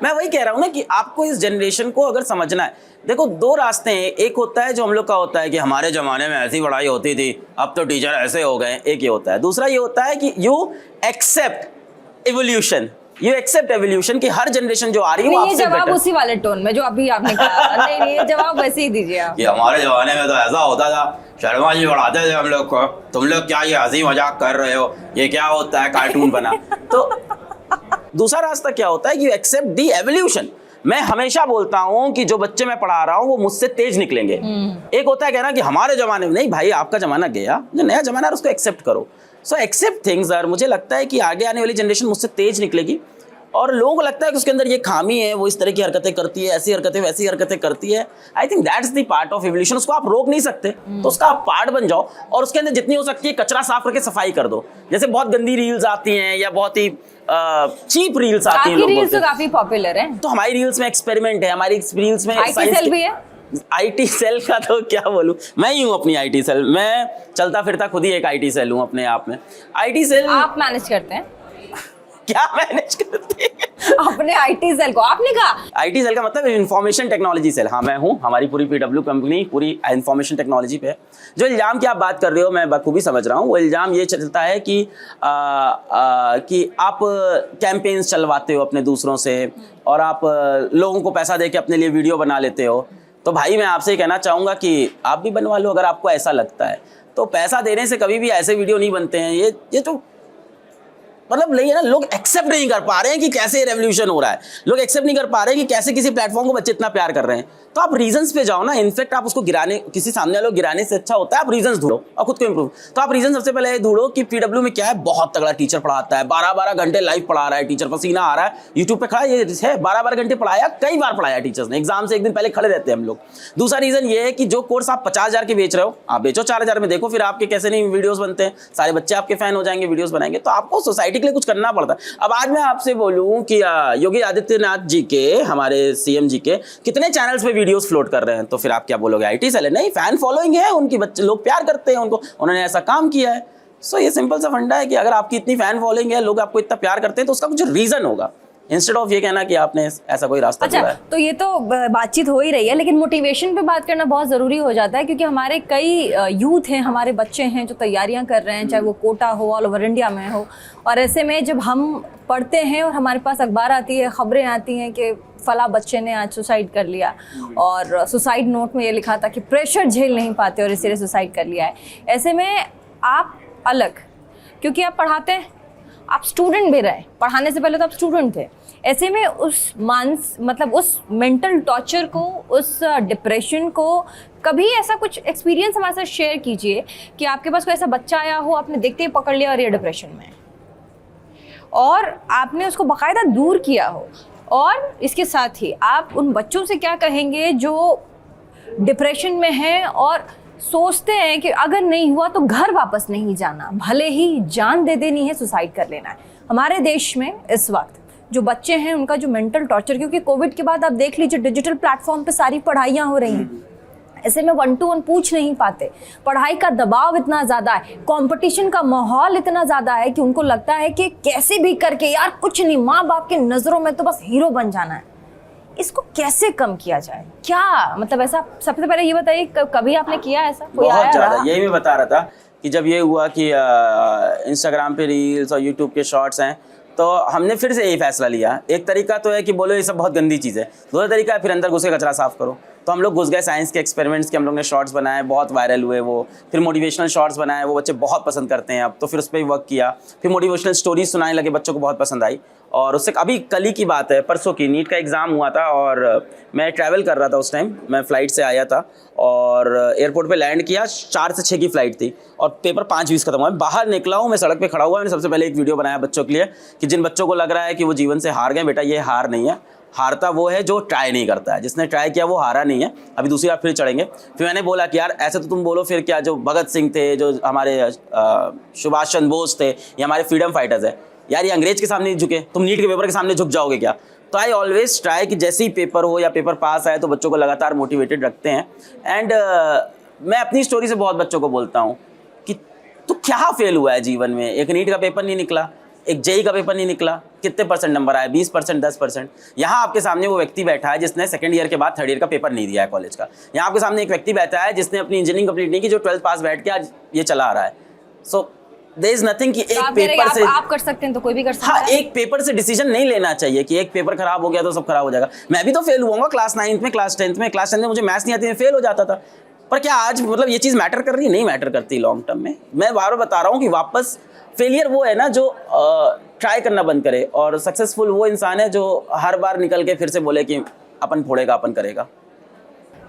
मैं वही कह रहा हूँ ना कि आपको इस जनरेशन को अगर समझना है, देखो 2 रास्ते हैं। एक होता है जो हम लोग का होता है कि हमारे ज़माने में ऐसी पढ़ाई होती थी, अब तो टीचर ऐसे हो गए, एक ये होता है। दूसरा ये होता है कि you accept evolution, you accept evolution की हर जनरेशन जो आ रही है वो आपसे बेटर। जवाब उसी वाले टोन में जो अभी आपने कहा। नहीं, ये जवाब वैसे ही दीजिए आप। कि हमारे ज़माने में तो ऐसा होता था, शर्मा जी पढ़ाते थे हम लोग को, तुम लोग क्या ये हंसी मजाक कर रहे हो, ये क्या होता है, कार्टून बना। तो दूसरा रास्ता क्या होता है कि यू एक्सेप्ट दी एवोल्यूशन। मैं हमेशा बोलता हूं कि जो बच्चे मैं पढ़ा रहा हूं वो मुझसे तेज निकलेंगे। एक होता है कहना कि हमारे जमाने में, नहीं भाई, आपका जमाना गया, जो नया जमाना है उसको एक्सेप्ट करो। So except things. और मुझे लगता है कि आगे आने वाली जनरेशन मुझसे तेज निकलेगी, और लोगों को लगता है कि उसके अंदर ये खामी है, वो इस तरह की हरकतें करती है, ऐसी हरकतें वैसी हरकतें करती है। I think that's the part of evolution. उसको आप रोक नहीं सकते, तो उसका आप पार्ट बन जाओ और उसके अंदर जितनी हो सकती है कचरा साफ करके सफाई कर दो। जैसे बहुत गंदी रील्स आती हैं या बहुत ही चीप रील्स आती हैं, रील्स तो काफी पॉपुलर है। तो हमारी रील्स में एक्सपेरिमेंट है, हमारी रील्स में सेल भी है। आईटी सेल का तो क्या बोलूं, मैं ही हूँ अपनी आईटी सेल। मैं चलता फिरता खुद ही एक आईटी सेल हूँ अपने आप में। आईटी सेल आप मैनेज करते हैं? क्या मैनेज करते हैं? अपने आईटी सेल को आपने कहा? आईटी सेल का मतलब इंफॉर्मेशन टेक्नोलॉजी सेल। हाँ, मैं हूँ। हमारी पूरी पीडब्ल्यू कंपनी पूरी इंफॉर्मेशन टेक्नोलॉजी पे है। जो इल्ज़ाम की आप बात कर रहे हो मैं बखूबी समझ रहा हूँ। वो इल्ज़ाम ये चलता है कि आप कैंपेन्स चलवाते हो अपने दूसरों से, और आप लोगों को पैसा दे के अपने लिए वीडियो बना लेते हो। तो भाई मैं आपसे कहना चाहूँगा कि आप भी बनवा लो अगर आपको ऐसा लगता है। तो पैसा देने से कभी भी ऐसे वीडियो नहीं बनते हैं। ये तो मतलब नहीं है ना, लोग एक्सेप्ट नहीं कर पा रहे हैं कि कैसे रेवोल्यूशन हो रहा है। लोग एक्सेप्ट नहीं कर पा रहे हैं कि कैसे किसी प्लेटफॉर्म को बच्चे इतना प्यार कर रहे हैं। तो आप रीजंस पे जाओ ना। इनफैक्ट आप उसको गिराने, किसी सामने वाले को गिराने से अच्छा होता है आप रीजंस ढूंढो और खुद को इंप्रूव। तो आप रीजन सबसे पहले ढूंढो कि पीडब्ल्यू में क्या है। बहुत तगड़ा टीचर पढ़ाता है, 12-12 घंटे लाइव पढ़ा रहा है टीचर, पसीना आ रहा है, यूट्यूब पे खड़ा ये है, 12-12 घंटे पढ़ाया, कई बार पढ़ाया टीचर्स ने, एग्जाम से एक दिन पहले खड़े रहते हैं हम लोग। दूसरा रीजन ये है कि जो कोर्स आप 50,000 के बेच रहे हो, आप बेचो 4,000 में, देखो फिर आपके कैसे नहीं वीडियोस बनते हैं, सारे बच्चे आपके फैन हो जाएंगे, वीडियोस बनाएंगे। तो आपको सोसाइटी के लिए कुछ करना पड़ता है। अब आज मैं आपसे बोलूं कि योगी आदित्यनाथ जी के, हमारे सीएम जी के कितने चैनल्स पे वीडियोस फ्लोट कर रहे हैं, तो फिर आप क्या बोलोगे आईटी सेल है? नहीं, फैन फॉलोइंग है उनकी, बच्चे लोग प्यार करते हैं उनको, उन्होंने ऐसा काम किया है। सो ये सिंपल सा फंडा है कि अगर आपकी इतनी फैन फॉलोइंग है, लोग आपको इतना प्यार करते हैं, तो उसका कुछ रीजन होगा। इंस्टेड ऑफ ये कहना कि आपने ऐसा कोई रास्ता चुना अच्छा, है। तो ये तो बातचीत हो ही रही है, लेकिन मोटिवेशन पे बात करना बहुत ज़रूरी हो जाता है, क्योंकि हमारे कई यूथ हैं, हमारे बच्चे हैं जो तैयारियां कर रहे हैं, चाहे वो कोटा हो, ऑल ओवर इंडिया में हो। और ऐसे में जब हम पढ़ते हैं और हमारे पास अखबार आती है, ख़बरें आती हैं कि फला बच्चे ने आज सुसाइड कर लिया, और सुसाइड नोट में ये लिखा था कि प्रेशर झेल नहीं पाते और इसीलिए सुसाइड कर लिया है। ऐसे में आप अलग, क्योंकि आप पढ़ाते हैं, आप स्टूडेंट भी रहे, पढ़ाने से पहले तो आप स्टूडेंट थे। ऐसे में उस उस मेंटल टॉर्चर को, उस डिप्रेशन को, कभी ऐसा कुछ एक्सपीरियंस हमारे साथ शेयर कीजिए कि आपके पास कोई ऐसा बच्चा आया हो, आपने देखते ही पकड़ लिया और ये डिप्रेशन में है, और आपने उसको बाकायदा दूर किया हो। और इसके साथ ही आप उन बच्चों से क्या कहेंगे जो डिप्रेशन में हैं और सोचते हैं कि अगर नहीं हुआ तो घर वापस नहीं जाना, भले ही जान दे देनी है, सुसाइड कर लेना है। हमारे देश में इस वक्त जो बच्चे हैं उनका जो मेंटल टॉर्चर, क्योंकि कोविड के बाद आप देख लीजिए डिजिटल प्लेटफॉर्म पे सारी पढ़ाइयाँ हो रही हैं, ऐसे में 1 to 1 पूछ नहीं पाते, पढ़ाई का दबाव इतना ज़्यादा है, कंपटीशन का माहौल इतना ज़्यादा है कि उनको लगता है कि कैसे भी करके यार कुछ नहीं, माँ बाप के नज़रों में तो बस हीरो बन जाना है। इसको कैसे कम किया जाए? क्या मतलब ऐसा, सबसे पहले ये बताइए, कभी आपने किया ऐसा? कोई आया बहुत ज़्यादा, रहा? यही मैं बता रहा था कि जब ये हुआ कि इंस्टाग्राम पे रील्स और यूट्यूब के शॉर्ट्स हैं, तो हमने फिर से यही फैसला लिया। एक तरीका तो है कि बोलो ये सब बहुत गंदी चीज़ है, दूसरा तरीका है फिर अंदर घुस के कचरा साफ करो। तो हम लोग घुस गए साइंस के एक्सपेरिमेंट्स के, हम लोग ने शॉर्ट्स बनाए, बहुत वायरल हुए वो, फिर मोटिवेशनल शॉर्ट्स बनाए, वो बच्चे बहुत पसंद करते हैं अब, तो फिर उस पर ही वर्क किया, फिर मोटिवेशनल स्टोरीज सुनाने लगे, बच्चों को बहुत पसंद आई। और उससे अभी कल ही की बात है, परसों की, नीट का एग्ज़ाम हुआ था और मैं ट्रैवल कर रहा था उस टाइम, मैं फ़्लाइट से आया था और एयरपोर्ट पे लैंड किया, 4 से 6 की फ़्लाइट थी और पेपर 5:20 खत्म हुआ। मैं बाहर निकला हूँ, मैं सड़क पे खड़ा हुआ, मैंने सबसे पहले एक वीडियो बनाया बच्चों के लिए कि जिन बच्चों को लग रहा है कि वो जीवन से हार गए, बेटा ये हार नहीं है, हारता वो है जो ट्राई नहीं करता है, जिसने ट्राई किया वो हारा नहीं है, अभी दूसरी बार फिर चढ़ेंगे। फिर मैंने बोला कि यार ऐसे तो तुम बोलो फिर क्या, जो भगत सिंह थे, जो हमारे सुभाष चंद्र बोस थे, ये हमारे फ्रीडम फाइटर्स है, यार ये अंग्रेज के सामने नहीं झुके, तुम नीट के पेपर के सामने झुक जाओगे क्या? तो आई ऑलवेज ट्राई कि जैसे ही पेपर हो या पेपर पास आए तो बच्चों को लगातार मोटिवेटेड रखते हैं। एंड मैं अपनी स्टोरी से बहुत बच्चों को बोलता हूँ कि तू क्या फेल हुआ है जीवन में, एक नीट का पेपर नहीं निकला, एक जेई का पेपर नहीं निकला, कितने परसेंट नंबर आए, 20%, 10%। यहाँ आपके सामने वो व्यक्ति बैठा है जिसने सेकंड ईयर के बाद थर्ड ईयर का पेपर नहीं दिया है कॉलेज का। यहाँ आपके सामने एक व्यक्ति बैठा है जिसने अपनी इंजीनियरिंग कंप्लीट नहीं की, जो 12th पास बैठ के आज ये चला आ रहा है। सो देयर इज नथिंग कि एक पेपर से आप कर सकते हैं तो कोई भी कर सकता हाँ, है। एक पेपर से डिसीजन नहीं लेना चाहिए कि एक पेपर खराब हो गया तो सब खराब हो जाएगा। मैं भी तो फेल हुआ क्लास 9th में, क्लास 10th में। क्लास 10th में मुझे मैथ्स नहीं आती, मैं फेल हो जाता था। पर क्या आज मतलब ये चीज़ मैटर कर रही है? नहीं मैटर करती लॉन्ग टर्म में। मैं बार बार बता रहा हूँ कि वापस फेलियर वो है ना जो ट्राई करना बंद करे, और सक्सेसफुल वो इंसान है जो हर बार निकल के फिर से बोले कि अपन फोड़ेगा, अपन करेगा।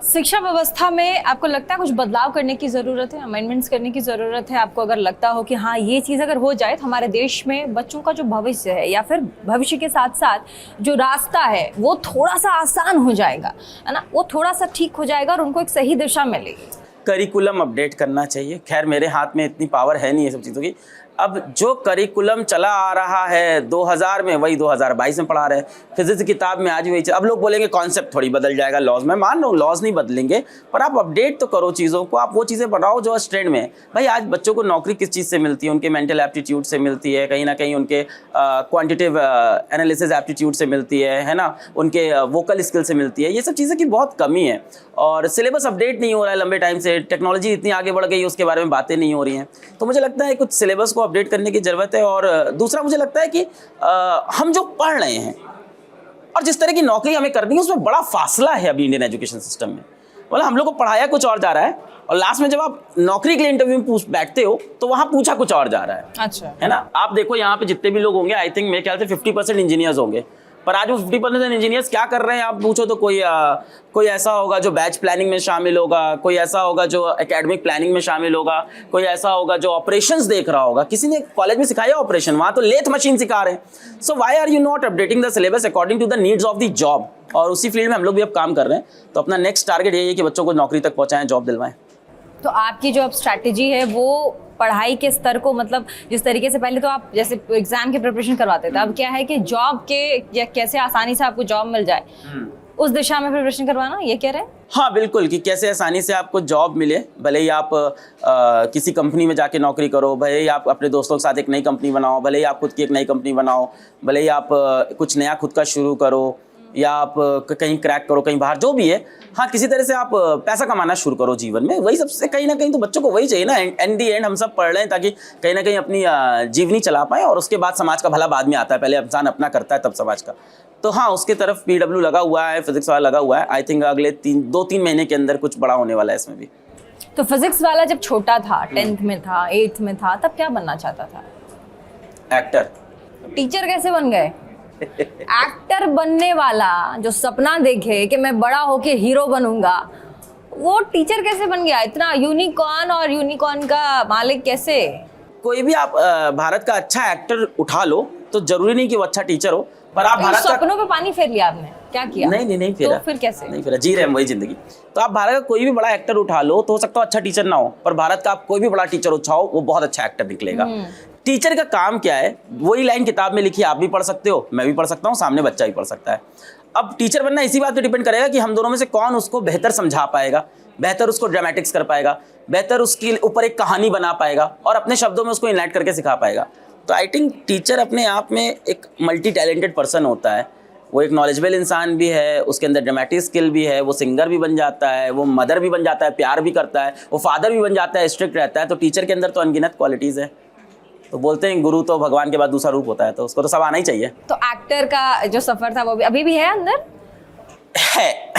शिक्षा व्यवस्था में आपको लगता है कुछ बदलाव करने की ज़रूरत है, अमेंडमेंट्स करने की ज़रूरत है? आपको अगर लगता हो कि हाँ ये चीज़ अगर हो जाए तो हमारे देश में बच्चों का जो भविष्य है, या फिर भविष्य के साथ साथ जो रास्ता है वो थोड़ा सा आसान हो जाएगा, है ना, वो थोड़ा सा ठीक हो जाएगा और उनको एक सही दिशा मिलेगी। करिकुलम अपडेट करना चाहिए। खैर मेरे हाथ में इतनी पावर है नहीं ये सब चीज़ों की। अब जो करिकुलम चला आ रहा है 2000 में, वही 2022 में पढ़ा रहे हैं। फिजिक्स की किताब में आज वही। अब लोग बोलेंगे कॉन्सेप्ट थोड़ी बदल जाएगा, लॉज। मैं मान रहा हूँ लॉज नहीं बदलेंगे, पर आप अपडेट तो करो चीज़ों को। आप वो चीज़ें पढ़ाओ जो ट्रेंड में है। भाई आज बच्चों को नौकरी किस चीज़ से मिलती है? उनके मेंटल एप्टीट्यूड से मिलती है, कहीं ना कहीं उनके क्वान्टिटेटिव एनालिसिस एप्टीट्यूड से मिलती है ना, उनके वोकल स्किल से मिलती है। ये सब चीज़ें की बहुत कमी है और सिलेबस अपडेट नहीं हो रहा है लंबे टाइम से। टेक्नोलॉजी इतनी आगे बढ़ गई है, उसके बारे में बातें नहीं हो रही हैं। तो मुझे लगता है कुछ सिलेबस को अपडेट करने की ज़रूरत है। और दूसरा मुझे लगता है कि हम जो पढ़ रहे हैं और जिस तरह की नौकरी हमें करनी है उसमें बड़ा फासला है अभी इंडियन एजुकेशन सिस्टम में। मतलब हम लोग को पढ़ाया कुछ और जा रहा है और लास्ट में जब आप नौकरी के लिए इंटरव्यू में बैठते हो तो वहाँ पूछा कुछ और जा रहा है। अच्छा, है ना। आप देखो यहाँ पे जितने भी लोग होंगे, आई थिंक मेरे ख्याल से 50% इंजीनियर्स होंगे, पर आज वो 50% इंजीनियर्स क्या कर रहे हैं आप पूछो तो कोई ऐसा होगा जो बैच प्लानिंग में शामिल होगा, कोई ऐसा होगा जो एकेडमिक प्लानिंग में शामिल होगा, कोई ऐसा होगा जो ऑपरेशंस देख रहा होगा। किसी ने कॉलेज में सिखाया ऑपरेशन? वहाँ तो लेथ मशीन सिखा रहे हैं। So why are you not updating the syllabus according to the needs of the job? और उसी फील्ड में हम लोग भी अब काम कर रहे हैं। तो अपना नेक्स्ट टारगेट यही है कि बच्चों को नौकरी तक पहुँचाएं, जॉब दिलवाएं। तो आपकी जो अब स्ट्रैटेजी है वो पढ़ाई के स्तर को, मतलब जिस तरीके से पहले तो आप जैसे एग्जाम की प्रिपरेशन करवाते थे, अब क्या है कि जॉब के या कैसे आसानी से आपको जॉब मिल जाए, उस दिशा में प्रिपरेशन करवाना, ये कह रहे हैं? हाँ बिल्कुल, कि कैसे आसानी से आपको जॉब मिले, भले ही आप किसी कंपनी में जाके नौकरी करो, भले ही आप अपने दोस्तों के साथ एक नई कंपनी बनाओ, भले ही आप खुद की एक नई कंपनी बनाओ, भले ही आप कुछ नया खुद का शुरू करो, या आप कहीं क्रैक करो, कहीं बाहर, जो भी है, हाँ किसी तरह से आप पैसा कमाना शुरू करो जीवन में। वही सबसे कहीं ना कहीं तो बच्चों को वही चाहिए ना, एंड दी एंड हम सब पढ़ रहे हैं ताकि कहीं ना कहीं अपनी जीवनी चला पाएँ, और उसके बाद समाज का भला बाद में आता है, पहले इंसान अपना करता है तब समाज का। तो हाँ, उसकी तरफ PW लगा हुआ है, फिजिक्स वाला लगा हुआ है। आई थिंक अगले 2-3 महीने के अंदर कुछ बड़ा होने वाला है इसमें भी। तो फिजिक्स वाला जब छोटा था, 10th में था, 8th में था, तब क्या बनना चाहता था? एक्टर। टीचर कैसे बन गए? एक्टर बनने वाला जो सपना देखे कि मैं बड़ा होके हीरो बनूंगा, वो टीचर कैसे बन गया? इतना यूनिकॉर्न, और यूनिकॉर्न का मालिक कैसे? कोई भी आप भारत का अच्छा एक्टर उठा लो तो जरूरी नहीं कि वो अच्छा टीचर हो, पर आप भारत का सपनों पे पानी फेर लिया आपने, क्या किया? नहीं फेरा। तो फिर कैसे? नहीं फेरा, जी रहे हम वही जिंदगी। तो आप भारत का कोई भी बड़ा एक्टर उठा लो तो हो सकता है अच्छा टीचर ना हो, पर भारत का आप कोई भी बड़ा टीचर उठाओ, वो बहुत अच्छा एक्टर निकलेगा। टीचर का काम क्या है? वही लाइन किताब में लिखी आप भी पढ़ सकते हो, मैं भी पढ़ सकता हूँ, सामने बच्चा भी पढ़ सकता है। अब टीचर बनना इसी बात पे डिपेंड करेगा कि हम दोनों में से कौन उसको बेहतर समझा पाएगा, बेहतर उसको ड्रामेटिक्स कर पाएगा, बेहतर उसके ऊपर एक कहानी बना पाएगा, और अपने शब्दों में उसको इनलाइट करके सिखा पाएगा। तो आई थिंक टीचर अपने आप में एक मल्टी टैलेंटेड पर्सन होता है। वो एक नॉलेजेबल इंसान भी है, उसके अंदर ड्रामेटिक स्किल भी है, वो सिंगर भी बन जाता है, वो मदर भी बन जाता है, प्यार भी करता है, वो फादर भी बन जाता है, स्ट्रिक्ट रहता है। तो टीचर के अंदर तो अनगिनत क्वालिटीज़ है। तो बोलते हैं गुरु तो भगवान के बाद दूसरा रूप होता है, तो उसको तो सब आना ही चाहिए। तो एक्टर का जो सफर था वो भी अभी भी है अंदर है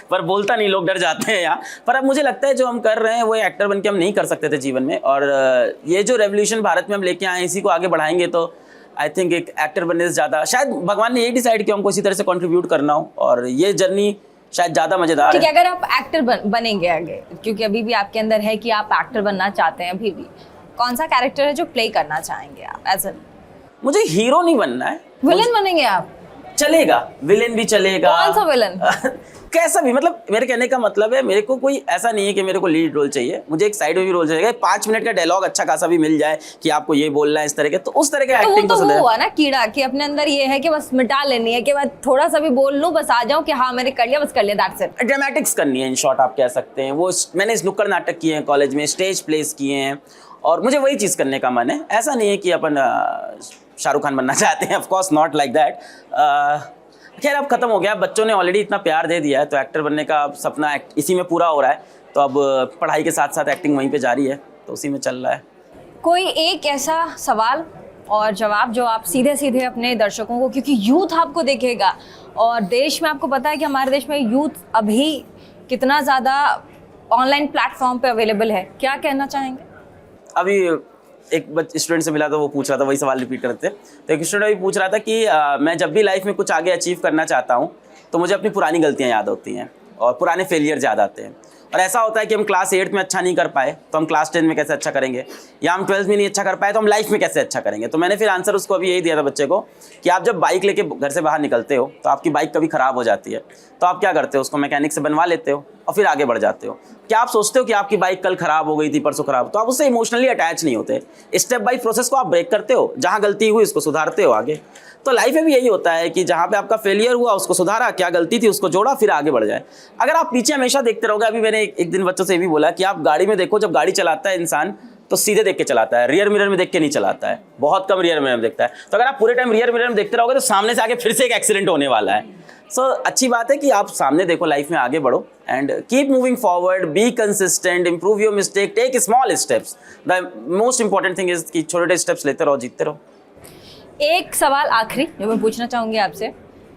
पर बोलता नहीं, लोग डर जाते हैं यहाँ। पर अब मुझे लगता है जो हम कर रहे हैं वो एक्टर बन के हम नहीं कर सकते थे जीवन में, और ये जो रेवोल्यूशन भारत में हम लेके आए इसी को आगे बढ़ाएंगे। तो आई थिंक एक एक्टर बनने से ज़्यादा शायद भगवान ने यही डिसाइड किया हमको इसी तरह से कंट्रीब्यूट करना हो, और ये जर्नी शायद ज़्यादा मज़ेदार है। है। अगर आप एक्टर बनेंगे आगे, क्योंकि अभी भी आपके अंदर है कि आप एक्टर बनना चाहते हैं, अभी भी कौन सा कैरेक्टर है जो प्ले करना चाहेंगे आप एज ए? मुझे हीरो नहीं बनना है। विलन बनेंगे आप? चलेगा, विलेन भी चलेगा। कौन सा विलन? कैसा भी, मतलब मेरे कहने का मतलब है मेरे को कोई ऐसा नहीं है कि मेरे को लीड रोल चाहिए, मुझे एक साइड में भी रोल चाहिए। 5 मिनट का डायलॉग अच्छा खासा भी मिल जाए कि आपको ये बोलना है इस तरह के, तो उस तरह का एक्टिंग तो पसंद है। वो हुआ ना कीड़ा कि अपने अंदर ये है कि बस मिटा लेनी है, कि मैं थोड़ा सा भी बोल लूं बस आ जाऊं कि हाँ मैंने कर लिया, बस कर लिया, दैट्स इट। ड्रामेटिक्स करनी है इन शॉर्ट आप कह सकते हैं। वो मैंने इस नुक्कड़ नाटक किए हैं कॉलेज में, स्टेज प्लेस किए हैं, और मुझे वही चीज़ करने का मन है। ऐसा नहीं है कि अपन शाहरुख खान बनना चाहते हैं, of course not like that. खैर अब खत्म हो गया, बच्चों ने ऑलरेडी इतना प्यार दे दिया है, तो एक्टर बनने का सपना इसी में पूरा हो रहा है। तो अब पढ़ाई के साथ साथ एक्टिंग वहीं पे जारी है, तो उसी में चल रहा है। कोई एक ऐसा सवाल और जवाब जो आप सीधे सीधे अपने दर्शकों को, क्योंकि यूथ आपको देखेगा और देश में आपको पता है कि हमारे देश में यूथ अभी कितना ज़्यादा ऑनलाइन प्लेटफॉर्म पे अवेलेबल है, क्या कहना चाहेंगे? अभी एक स्टूडेंट से मिला था, वो पूछ रहा था, वही सवाल रिपीट करते। तो एक स्टूडेंट अभी पूछ रहा था कि मैं जब भी लाइफ में कुछ आगे अचीव करना चाहता हूँ तो मुझे अपनी पुरानी गलतियाँ याद होती हैं और पुराने फेलियर याद आते हैं। और ऐसा होता है कि हम क्लास 8 में अच्छा नहीं कर पाए तो हम क्लास 10 में कैसे अच्छा करेंगे, या हम 12th में नहीं अच्छा कर पाए तो हम लाइफ में कैसे अच्छा करेंगे। तो मैंने फिर आंसर उसको अभी यही दिया था बच्चे को कि आप जब बाइक लेके घर से बाहर निकलते हो तो आपकी बाइक कभी ख़राब हो जाती है, तो आप क्या करते हो, उसको मैकेनिक से बनवा लेते हो और फिर आगे बढ़ जाते हो। क्या आप सोचते हो कि आपकी बाइक कल ख़राब हो गई थी, परसों ख़राब, तो आप उससे इमोशनली अटैच नहीं होते। स्टेप बाय प्रोसेस को आप ब्रेक करते हो, जहाँ गलती हुई उसको सुधारते हो आगे। तो लाइफ में भी यही होता है कि जहाँ पे आपका फेलियर हुआ उसको सुधारा, क्या गलती थी उसको जोड़ा, फिर आगे बढ़ जाए। अगर आप पीछे हमेशा देखते रहोगे, अभी मैंने एक दिन बच्चों से ये भी बोला कि आप गाड़ी में देखो, जब गाड़ी चलाता है इंसान तो सीधे देख के चलाता है, रियर मिरर में देख के नहीं चलाता है, बहुत कम रियर मिरर में देखता है। तो अगर आप पूरे टाइम रियर मिरर में देखते रहोगे तो सामने से आगे फिर से एक एक्सीडेंट होने वाला है। सो अच्छी बात है कि आप सामने देखो, लाइफ में आगे बढ़ो and keep moving forward, be consistent, improve your mistake, take small steps. The most important thing is कि छोटे छोटे स्टेप्स लेते रहो, जीतते रहो। एक सवाल आखिरी जो मैं पूछना चाहूँगी आपसे,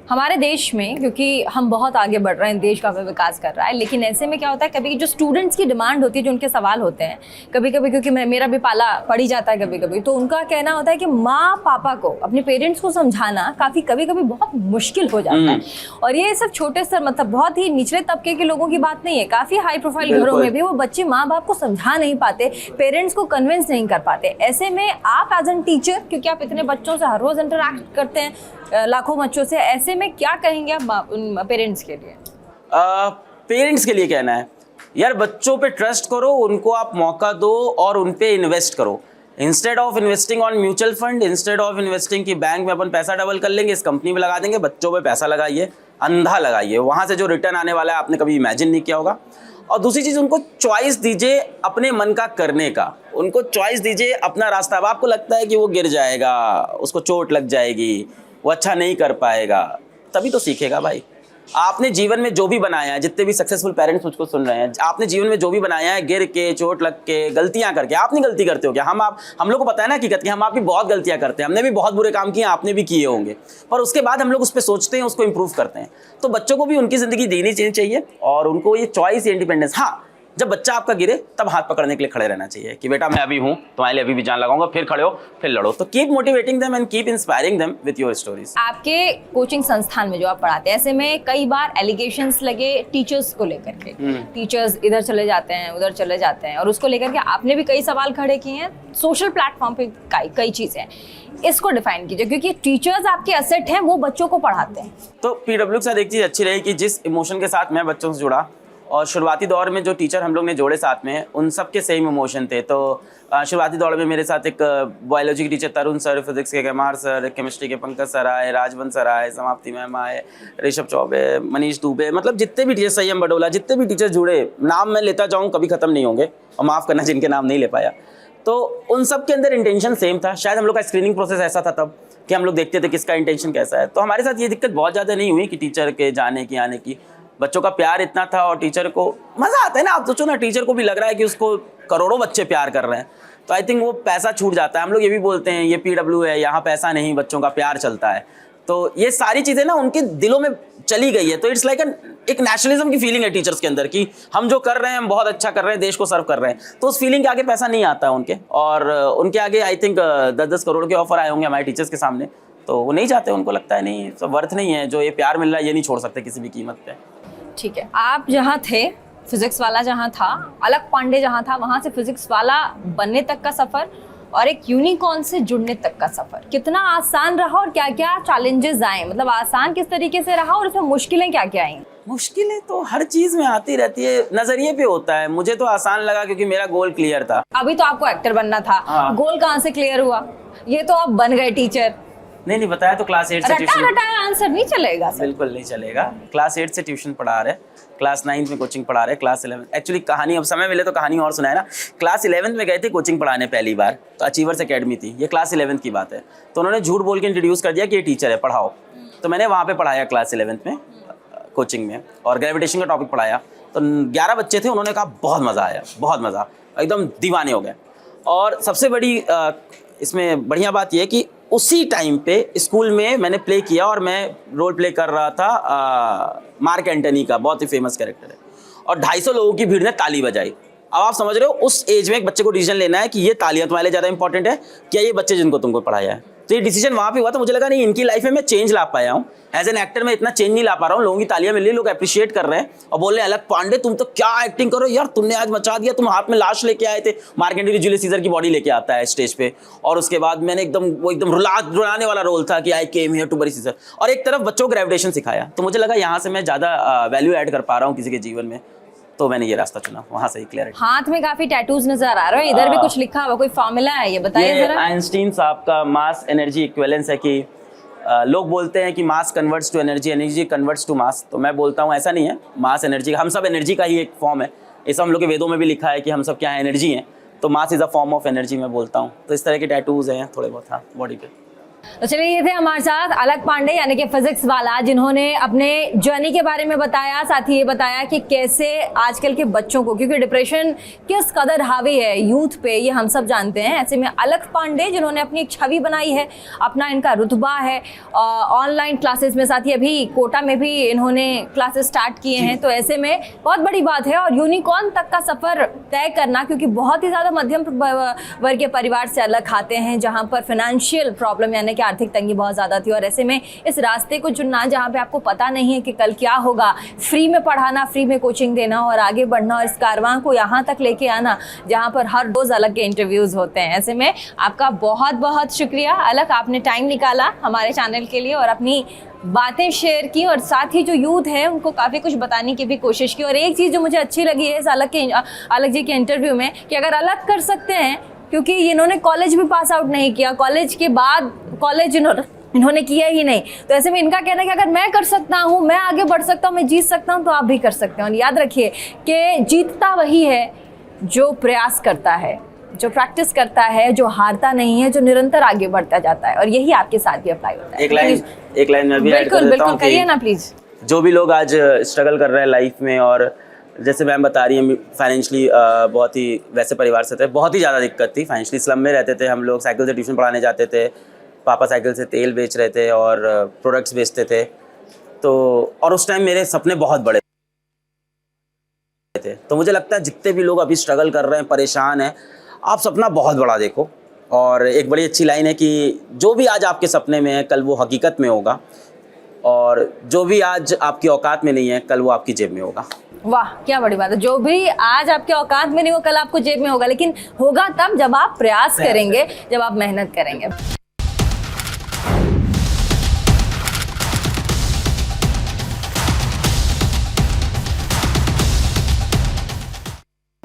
हमारे देश में क्योंकि हम बहुत आगे बढ़ रहे हैं, देश काफ़ी विकास कर रहा है, लेकिन ऐसे में क्या होता है कभी जो स्टूडेंट्स की डिमांड होती है, जो उनके सवाल होते हैं कभी कभी, क्योंकि मेरा भी पाला पड़ ही जाता है कभी कभी, तो उनका कहना होता है कि माँ पापा को, अपने पेरेंट्स को समझाना कभी कभी बहुत मुश्किल हो जाता है। और ये सब छोटे स्तर, मतलब बहुत ही निचले तबके के लोगों की बात नहीं है, काफ़ी हाई प्रोफाइल घरों में भी वो बच्चे माँ बाप को समझा नहीं पाते, पेरेंट्स को कन्विंस नहीं कर पाते। ऐसे में आप एज एन टीचर, क्योंकि आप इतने बच्चों से हर रोज़ इंटरेक्ट करते हैं, लाखों बच्चों से, ऐसे में क्या कहेंगे आप उन पेरेंट्स के लिए? पेरेंट्स के लिए कहना है यार, बच्चों पे ट्रस्ट करो, उनको आप मौका दो और उन पे इन्वेस्ट करो। Instead of investing on mutual fund, instead of investing कि बैंक में अपन पैसा डबल कर लेंगे, इस कंपनी में लगा देंगे, बच्चों पे पैसा लगाइए, अंधा लगाइए, वहाँ से जो रिटर्न आने वाला है आपने कभी इमेजिन नहीं किया होगा। और दूसरी चीज़, उनको चॉइस दीजिए अपने मन का करने का, उनको चॉइस दीजिए अपना रास्ता। अब आपको लगता है कि वो गिर जाएगा, उसको चोट लग जाएगी, वो अच्छा नहीं कर पाएगा, तभी तो सीखेगा भाई। आपने जीवन में जो भी बनाया है, जितने भी सक्सेसफुल पेरेंट्स मुझको सुन रहे हैं, आपने जीवन में जो भी बनाया है, गिर के, चोट लग के, गलतियां करके, आप नहीं गलती करते हो क्या? हम लोग को पता है ना हकीकत कि हम आप भी बहुत गलतियां करते हैं, हमने भी बहुत बुरे काम किए, आपने भी किए होंगे, पर उसके बाद हम लोग उस पर सोचते हैं, उसको इंप्रूव करते हैं। तो बच्चों को भी उनकी ज़िंदगी देनी चाहिए और उनको ये चॉइस, ये इंडिपेंडेंस। हाँ, जब बच्चा आपका गिरे तब हाथ पकड़ने के लिए खड़े रहना चाहिए कि बेटा मैं अभी हूँ, तुम्हारे लिए अभी भी जान लगाऊंगा, फिर खड़े हो, फिर लड़ो। तो keep motivating them and keep inspiring them with your stories. आपके कोचिंग संस्थान में जो आप पढ़ाते हैं, ऐसे में कई बार एलिगेशंस लगे टीचर्स को लेकर के, टीचर्स इधर चले जाते हैं, उधर चले जाते हैं, और उसको लेकर के आपने भी कई सवाल खड़े किए हैं सोशल प्लेटफॉर्म पे। कई चीज़ें हैं, इसको डिफाइन कीजिए, क्योंकि टीचर्स आपके एसेट हैं, वो बच्चों को पढ़ाते हैं। तो पीडब्ल्यू के साथ एक चीज़ अच्छी रही कि जिस इमोशन के साथ मैं बच्चों से जुड़ा, और शुरुआती दौर में जो टीचर हम लोग ने जोड़े साथ में, उन सब के सेम इमोशन थे। तो शुरुआती दौर में मेरे साथ एक बायोलॉजी के टीचर तरुण सर, फिजिक्स के केमार सर, केमिस्ट्री के पंकज सर आए, राजवंत सर आए, समाप्ति मैम आए, ऋषभ चौबे, मनीष दुबे, मतलब जितने भी टीचर, संयम बडोला, जितने भी टीचर जुड़े, नाम मैं लेता जाऊँ कभी ख़त्म नहीं होंगे, और माफ़ करना जिनके नाम नहीं ले पाया। तो उन सब के अंदर इंटेंशन सेम था। शायद हम लोग का स्क्रीनिंग प्रोसेस ऐसा था तब कि हम लोग देखते थे किसका इंटेंशन कैसा है। तो हमारे साथ ये दिक्कत बहुत ज़्यादा नहीं हुई कि टीचर के जाने की, आने की। बच्चों का प्यार इतना था और टीचर को मज़ा आता है ना। आप सोचो ना, टीचर को भी लग रहा है कि उसको करोड़ों बच्चे प्यार कर रहे हैं, तो आई थिंक वो पैसा छूट जाता है। हम लोग ये भी बोलते हैं ये पीडब्ल्यू है, यहाँ पैसा नहीं, बच्चों का प्यार चलता है। तो ये सारी चीज़ें ना उनके दिलों में चली गई है। तो इट्स लाइक एक नेशनलिज्म की फीलिंग है टीचर्स के अंदर कि हम जो कर रहे हैं हम बहुत अच्छा कर रहे हैं, देश को सर्व कर रहे हैं। तो उस फीलिंग के आगे पैसा नहीं आता है उनके, और उनके आगे आई थिंक 10-10 करोड़ के ऑफर आए होंगे हमारे टीचर्स के सामने, तो वो नहीं चाहते। उनको लगता है नहीं, सब वर्थ नहीं है, जो ये प्यार मिल रहा है ये नहीं छोड़ सकते किसी भी कीमत पे। ठीक है, आप जहाँ थे, फिजिक्स वाला जहाँ था, अलग पांडे जहाँ था, वहाँ से फिजिक्स वाला बनने तक का सफ़र और एक यूनिकॉर्न से जुड़ने तक का सफ़र कितना आसान रहा और क्या क्या चैलेंजेस आए? मतलब आसान किस तरीके से रहा और इसमें मुश्किलें क्या क्या आई? मुश्किलें तो हर चीज़ में आती रहती है, नज़रिए पे होता है। मुझे तो आसान लगा क्योंकि मेरा गोल क्लियर था। अभी तो आपको एक्टर बनना था। हाँ। गोल कहाँ से क्लियर हुआ? ये तो आप बन गए टीचर। नहीं बताया तो क्लास 8 से ट्यूशन। रटाया आंसर नहीं चलेगा सर। बिल्कुल नहीं चलेगा। क्लास 8 से ट्यूशन पढ़ा रहे, क्लास 9 में कोचिंग पढ़ा रहे, क्लास 11 एक्चुअली कहानी, अब समय मिले तो कहानी और सुनाए ना। क्लास 11 में गए थे कोचिंग पढ़ाने पहली बार, तो अचीवर्स एकेडमी थी, ये क्लास 11 की बात है। तो उन्होंने झूठ बोल के इंट्रोड्यूस कर दिया कि ये टीचर है, पढ़ाओ। तो मैंने वहाँ पे पढ़ाया क्लास 11 में कोचिंग में, और ग्रेविटेशन का टॉपिक पढ़ाया। तो 11 बच्चे थे, उन्होंने कहा बहुत मज़ा आया, बहुत मज़ा, एकदम दीवाने हो गए। और सबसे बड़ी इसमें बढ़िया बात यह है कि उसी टाइम पे स्कूल में मैंने प्ले किया, और मैं रोल प्ले कर रहा था मार्क एंटनी का, बहुत ही फेमस कैरेक्टर है, और 250 लोगों की भीड़ ने ताली बजाई। अब आप समझ रहे हो उस एज में एक बच्चे को डिसीजन लेना है कि ये तालियां तुम्हारे लिए ज़्यादा इंपॉर्टेंट है क्या ये बच्चे जिनको तुमको पढ़ाया है। तो ये डिसीजन वहाँ पे हुआ। तो मुझे लगा नहीं, इनकी लाइफ में मैं चेंज ला पाया हूँ। एज एन एक्टर मैं इतना चेंज नहीं ला पा रहा हूँ। लोगों की तालियां मिल रही, लोग अप्रिशिएट कर रहे हैं और बोल रहे हैं अलग पांडे तुम तो क्या एक्टिंग करो यार, तुमने आज मचा दिया, तुम हाथ में लाश लेके आए थे। मार्क एंटनी जूलियस सीजर की बॉडी लेके आता है स्टेज पे, और उसके बाद मैंने एकदम रुलाने वाला रोल था कि I came here to bury Caesar, और एक तरफ बच्चों को ग्रेविटेशन सिखाया। तो मुझे लगा यहाँ से मैं ज़्यादा वैल्यू ऐड कर पा रहा हूँ किसी के जीवन में, तो मैंने ये रास्ता चुना। वहाँ से ही क्लैरिटी। हाथ में काफी टैटूज नजर आ रहे हैं, इधर भी कुछ लिखा हुआ, कोई फॉर्मूला है ये बताइए जरा। आइंस्टीन साहब का मास एनर्जी इक्विवेलेंस है कि लोग बोलते हैं कि mass converts to energy, energy converts to mass. तो मैं बोलता हूँ ऐसा नहीं है, मास एनर्जी, हम सब एनर्जी का ही एक फॉर्म है। ऐसा हम लोग के वेदों में भी लिखा है कि हम सब क्या है, एनर्जी हैं। तो mass is a form of energy मैं बोलता हूँ। तो इस तरह के टैटूज हैं थोड़े बहुत हाँ बॉडी पे। तो चलिए, ये थे हमारे साथ अलग पांडे यानी कि फिजिक्स वाला, जिन्होंने अपने जर्नी के बारे में बताया, साथ ही ये बताया कि कैसे आजकल के बच्चों को, क्योंकि डिप्रेशन किस कदर हावी है यूथ पे ये हम सब जानते हैं। ऐसे में अलग पांडे जिन्होंने अपनी एक छवि बनाई है, अपना इनका रुतबा है ऑनलाइन क्लासेस में, साथ ही अभी कोटा में भी इन्होंने क्लासेस स्टार्ट किए हैं। तो ऐसे में बहुत बड़ी बात है, और यूनिकॉर्न तक का सफ़र तय करना, क्योंकि बहुत ही ज़्यादा मध्यम वर्ग के परिवार से अलग खाते हैं, जहाँ पर फाइनेंशियल प्रॉब्लम यानी कि आर्थिक तंगी बहुत ज़्यादा थी। और ऐसे में इस रास्ते को चुनना जहाँ पे आपको पता नहीं है कि कल क्या होगा, फ्री में पढ़ाना, फ्री में कोचिंग देना और आगे बढ़ना, और इस कारवां को यहाँ तक लेके आना जहाँ पर हर रोज़ अलग के इंटरव्यूज़ होते हैं। ऐसे में आपका बहुत बहुत शुक्रिया अलग, आपने टाइम निकाला हमारे चैनल के लिए और अपनी बातें शेयर की, और साथ ही जो यूथ है उनको काफ़ी कुछ बताने की भी कोशिश की। और एक चीज़ जो मुझे अच्छी लगी है इस अलग जी के इंटरव्यू में, कि अगर अलग कर सकते हैं, क्योंकि इन्होंने कॉलेज भी पास आउट नहीं किया, कॉलेज के बाद कॉलेज इन्होंने इन्होंने किया ही नहीं। तो ऐसे में इनका कहना है कि अगर मैं कर सकता हूँ, मैं आगे बढ़ सकता हूँ, मैं जीत सकता हूँ, तो आप भी कर सकते हैं। और याद रखिए कि जीतता वही है जो प्रयास करता है, जो प्रैक्टिस करता है, जो हारता नहीं है, जो निरंतर आगे बढ़ता जाता है। और यही आपके साथ भी अप्लाई होता है। एक लाइन मैं भी ऐड कर बिल्कुल देता हूँ बिल्कुल, करिए कि ना प्लीज। जो भी लोग आज स्ट्रगल कर रहे हैं लाइफ में, और जैसे मैम बता रही हैं फाइनेंशियली बहुत ही वैसे परिवार से थे, बहुत ही ज़्यादा दिक्कत थी। फाइनेंशियली स्लम में रहते थे हम लोग, साइकिल से ट्यूशन पढ़ाने जाते थे, पापा साइकिल से तेल बेच रहे थे और प्रोडक्ट्स बेचते थे। तो और उस टाइम मेरे सपने बहुत बड़े थे। तो मुझे लगता है जितने भी लोग अभी स्ट्रगल कर रहे हैं, परेशान हैं, आप सपना बहुत बड़ा देखो। और एक बड़ी अच्छी लाइन है कि जो भी आज आपके सपने में है, कल वो हकीकत में होगा, और जो भी आज आपकी औकात में नहीं है, कल वो आपकी जेब में होगा। वाह, क्या बड़ी बात है। जो भी आज आपके औकात में नहीं हो, कल आपको जेब में होगा। लेकिन होगा तब जब आप प्रयास करेंगे, जब आप मेहनत करेंगे।